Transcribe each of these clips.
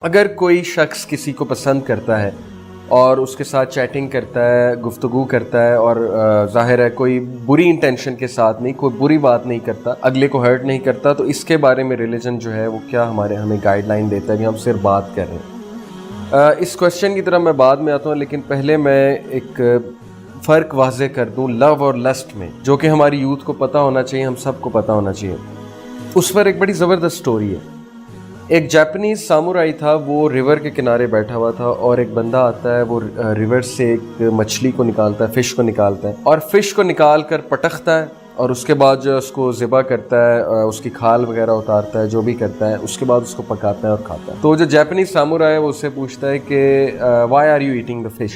اگر کوئی شخص کسی کو پسند کرتا ہے اور اس کے ساتھ چیٹنگ کرتا ہے، گفتگو کرتا ہے اور ظاہر ہے کوئی بری انٹینشن کے ساتھ نہیں، کوئی بری بات نہیں کرتا، اگلے کو ہرٹ نہیں کرتا، تو اس کے بارے میں ریلیجن جو ہے وہ کیا ہمیں گائیڈ لائن دیتا ہے کہ ہم صرف بات کر رہے ہیں۔ اس کویسچن کی طرح میں بعد میں آتا ہوں، لیکن پہلے میں ایک فرق واضح کر دوں لو اور لسٹ میں، جو کہ ہماری یوتھ کو پتہ ہونا چاہیے، ہم سب کو پتہ ہونا چاہیے۔ اس پر ایک بڑی زبردست سٹوری ہے۔ ایک جاپنیز سامورائی تھا، وہ ریور کے کنارے بیٹھا ہوا تھا اور ایک بندہ آتا ہے، وہ ریور سے ایک مچھلی کو نکالتا ہے، فش کو نکالتا ہے اور فش کو نکال کر پٹختا ہے اور اس کے بعد جو اس کو ذبح کرتا ہے، اس کی کھال وغیرہ اتارتا ہے، جو بھی کرتا ہے، اس کے بعد اس کو پکاتا ہے اور کھاتا ہے۔ تو جو جاپنیز سامورائی ہے وہ اس سے پوچھتا ہے کہ why are you eating the fish,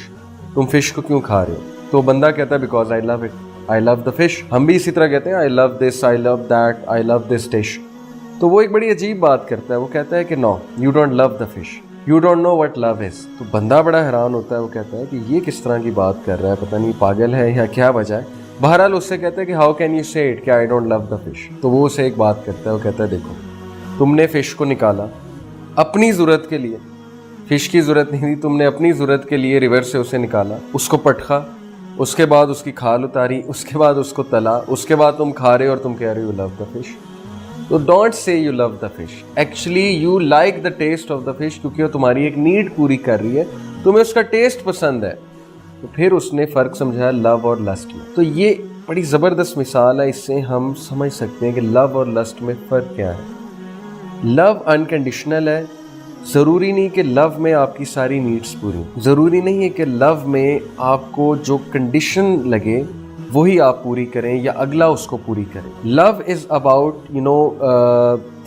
تم فش کو کیوں کھا رہے ہو؟ تو بندہ کہتا ہے because I love it, I love the fish. ہم بھی اسی طرح کہتے ہیں آئی لو دس، آئی لو that, I love this dish. تو وہ ایک بڑی عجیب بات کرتا ہے، وہ کہتا ہے کہ no you don't love the fish, you don't know what love is. تو بندہ بڑا حیران ہوتا ہے، وہ کہتا ہے کہ یہ کس طرح کی بات کر رہا ہے، پتہ نہیں پاگل ہے یا کیا وجہ ہے۔ بہرحال اس سے کہتا ہے کہ ہاؤ کین یو سے اٹ کہ I don't love the fish. تو وہ اسے ایک بات کرتا ہے، وہ کہتا ہے دیکھو تم نے فش کو نکالا اپنی ضرورت کے لیے، فش کی ضرورت نہیں تھی، تم نے اپنی ضرورت کے لیے ریور سے اسے نکالا، اس کو پٹخا، اس کے بعد اس کی کھال اتاری، اس کے بعد اس کو تلا، اس کے بعد تم کھا رہے ہو اور تم کہہ رہے ہو لو دا فش۔ تو don't say you love the fish, actually you like the taste of the fish, کیونکہ وہ تمہاری ایک نیڈ پوری کر رہی ہے، تمہیں اس کا ٹیسٹ پسند ہے۔ تو پھر اس نے فرق سمجھایا لو اور لسٹ میں۔ تو یہ بڑی زبردست مثال ہے، اس سے ہم سمجھ سکتے ہیں کہ لو اور لسٹ میں فرق کیا ہے۔ لو انکنڈیشنل ہے، ضروری نہیں کہ لو میں آپ کی ساری نیڈس پوری، ضروری نہیں ہے کہ لو میں آپ کو جو کنڈیشن لگے وہی آپ پوری کریں یا اگلا اس کو پوری کریں۔ Love is about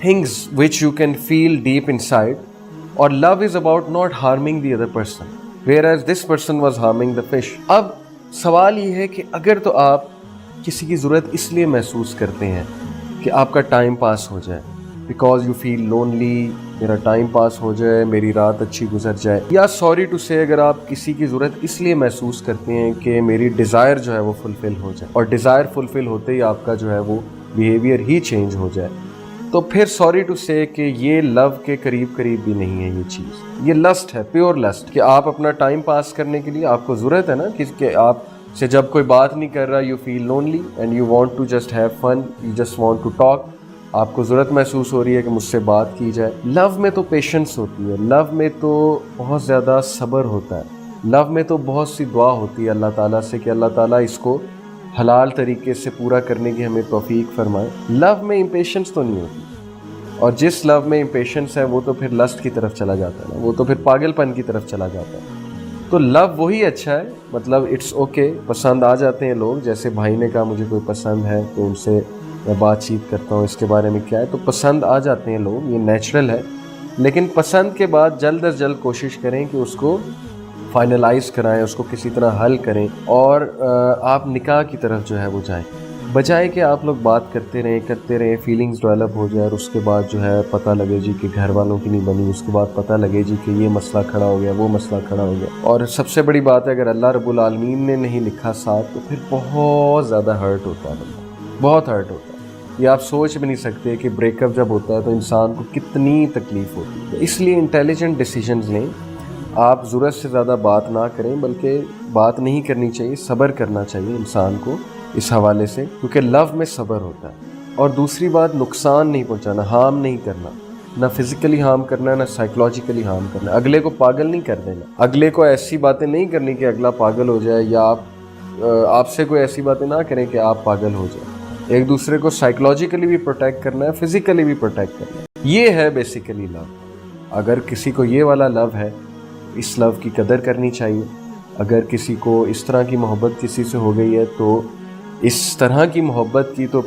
things which you can feel deep inside, اور love is about not harming the other person whereas this person was harming the fish. اب سوال یہ ہے کہ اگر تو آپ کسی کی ضرورت اس لیے محسوس کرتے ہیں کہ آپ کا ٹائم پاس ہو جائے، بیکاز یو فیل لونلی، میرا ٹائم پاس ہو جائے، میری رات اچھی گزر جائے، یا سوری ٹو سے اگر آپ کسی کی ضرورت اس لیے محسوس کرتے ہیں کہ میری ڈیزائر جو ہے وہ فلفل ہو جائے، اور ڈیزائر فلفل ہوتے ہی آپ کا جو ہے وہ بیہیویئر ہی چینج ہو جائے، تو پھر سوری ٹو سے کہ یہ لو کے قریب بھی نہیں ہے یہ چیز، یہ لسٹ ہے، پیور لسٹ، کہ آپ اپنا ٹائم پاس کرنے کے لیے آپ کو ضرورت ہے نا کہ آپ سے جب کوئی بات نہیں کر رہا، you feel lonely and you want to just have fun, you just want to talk, آپ کو ضرورت محسوس ہو رہی ہے کہ مجھ سے بات کی جائے۔ لو میں تو پیشنس ہوتی ہے، لو میں تو بہت زیادہ صبر ہوتا ہے، لو میں تو بہت سی دعا ہوتی ہے اللہ تعالیٰ سے کہ اللہ تعالیٰ اس کو حلال طریقے سے پورا کرنے کی ہمیں توفیق فرمائے۔ لو میں امپیشنس تو نہیں ہوتی، اور جس لو میں امپیشنس ہے وہ تو پھر لسٹ کی طرف چلا جاتا ہے نا، وہ تو پھر پاگل پن کی طرف چلا جاتا ہے۔ تو لو وہی اچھا ہے، مطلب اٹس اوکے، پسند آ جاتے ہیں لوگ، جیسے بھائی نے کہا مجھے کوئی پسند ہے تو ان سے میں بات چیت کرتا ہوں اس کے بارے میں کیا ہے، تو پسند آ جاتے ہیں لوگ، یہ نیچرل ہے، لیکن پسند کے بعد جلد از جلد کوشش کریں کہ اس کو فائنلائز کرائیں، اس کو کسی طرح حل کریں، اور آپ نکاح کی طرف جو ہے وہ جائیں، بجائے کہ آپ لوگ بات کرتے رہیں، فیلنگز ڈیولپ ہو جائے، اور اس کے بعد جو ہے پتہ لگے جی کہ گھر والوں کی نہیں بنی، اس کے بعد پتہ لگے جی کہ یہ مسئلہ کھڑا ہو گیا، وہ مسئلہ کھڑا ہو گیا، اور سب سے بڑی بات ہے اگر اللہ رب العالمین نے نہیں لکھا ساتھ تو پھر بہت زیادہ ہرٹ ہوتا ہے بندہ، بہت ہرٹ ہوتا ہے۔ یہ آپ سوچ بھی نہیں سکتے کہ بریک اپ جب ہوتا ہے تو انسان کو کتنی تکلیف ہوتی ہے۔ اس لیے انٹیلیجنٹ ڈیسیجنز لیں، آپ ضرورت سے زیادہ بات نہ کریں، بلکہ بات نہیں کرنی چاہیے، صبر کرنا چاہیے انسان کو اس حوالے سے، کیونکہ لو میں صبر ہوتا ہے۔ اور دوسری بات، نقصان نہیں پہنچانا، ہارم نہیں کرنا، نہ فزیکلی ہارم کرنا ہے نہ سائیکولوجیکلی ہارم کرنا ہے، اگلے کو پاگل نہیں کر دینا، اگلے کو ایسی باتیں نہیں کرنی کہ اگلا پاگل ہو جائے، یا آپ سے کوئی ایسی باتیں نہ کریں کہ آپ پاگل ہو جائیں۔ ایک دوسرے کو سائیکولوجیکلی بھی پروٹیکٹ کرنا ہے، فزیکلی بھی پروٹیکٹ کرنا ہے، یہ ہے بیسیکلی لو۔ اگر کسی کو یہ والا لو ہے، اس لو کی قدر کرنی چاہیے۔ اگر کسی کو اس طرح کی محبت کسی سے ہو گئی ہے تو اس طرح کی محبت کی تو